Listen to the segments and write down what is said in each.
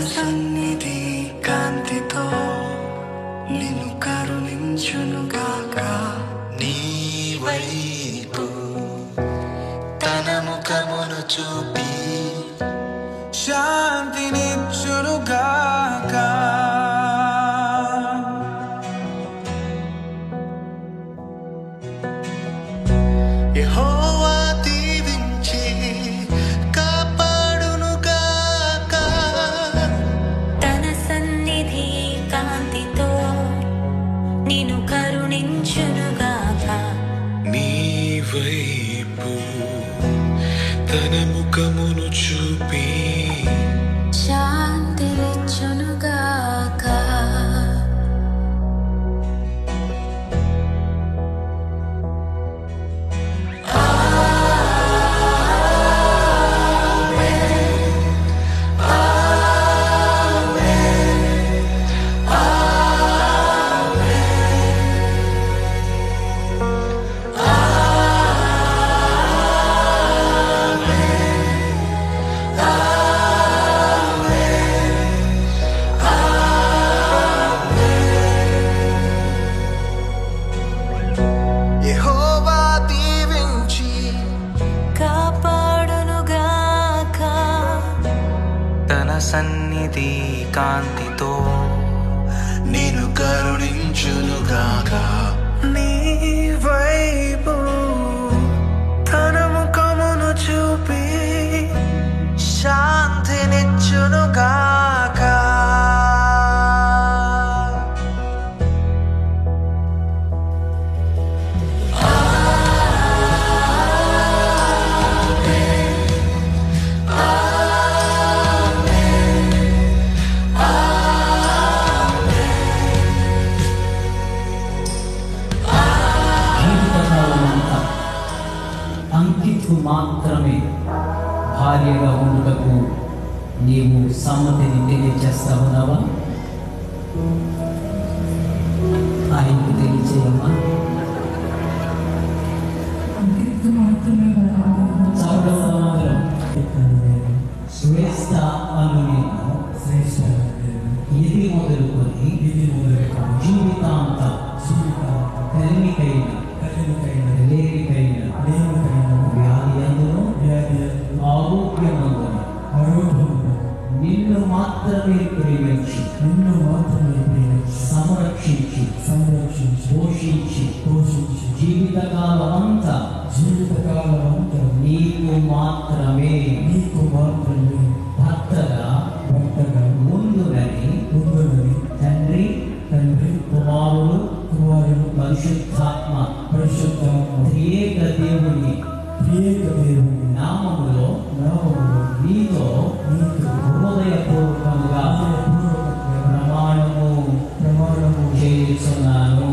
సన్నిధి కాంతితో నిన్ను కరుణించునుగాక. నీ వైపు తన ముఖమును చూపి శాంతినిచ్చునుగాక. యెహోవా దీవించి కాపాడునుగాక. తన సన్నిధి కాంతితో నిన్ను కరుణించునుగాక. నీ వైపు తన ముఖమును చూపి శాంతినిచ్చునుగాక. యెహోవా దీవించి కాపాడునుగాక. తన సన్నిధి కాంతితో నిన్ను కరుణించునుగాక. నీ వైపు తన ముఖమును చూపి శాంతినిచ్చునుగాక. జీవితకాలమంతా అంకితు మాత్రమే భార్యగా ఉండుటకు నీవు సమ్మతిని తెలియచేస్తా ఉన్నావా? ఆయనకు తెలియచేయమ్మా. చౌడవరం శ్రేష్ఠ అను ఇది మొదలుకొని జీవితాంతం కలిమికైన లేనికైన వ్యాధి అందులో ఆరోగ్యమందును నిన్ను మాత్రమే ప్రేమించి సంరక్షించి పోషించి జీవితకాలం అంతా నీకు మాత్రమే భర్తగా ముందునని తండ్రి కుమారుడు పరిశుద్ధాత్మ త్రియేక దేవుని నామములో నీతో హృదయపూర్వకముగా ప్రమాణము చేయుచున్నాను.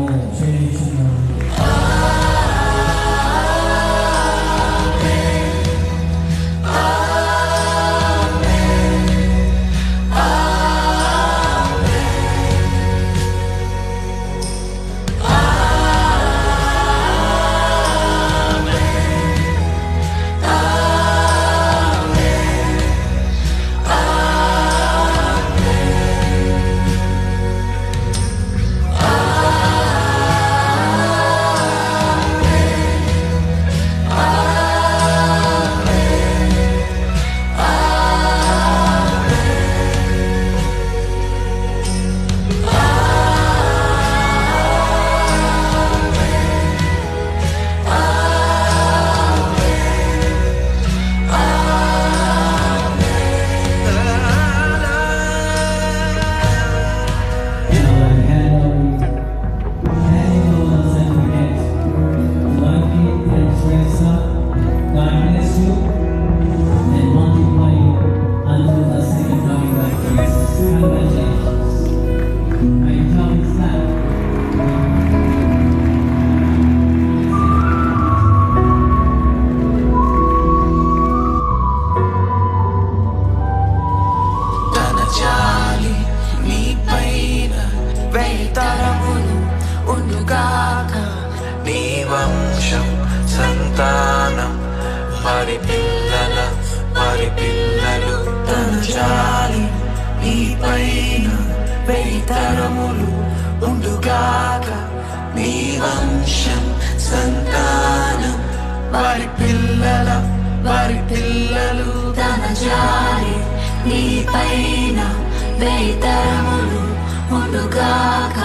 వారి పిల్లలు తన జాలి నీ పైన వెయ్యి తరములు ఉండుగాక నీ వంశం సంతానం వారి పిల్లలు తన జాలి నీ పైన వెయ్యి తరములు ఉండుగాక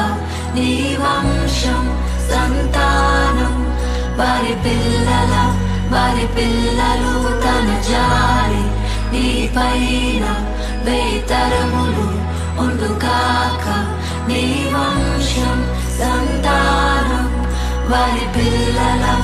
నీ వంశం సంతానం వారి పిల్లలు తన జాలి నీ పైన వెయ్యి తరములు ఉండుగాక నీ వంశం సంతానం వారి పిల్లలు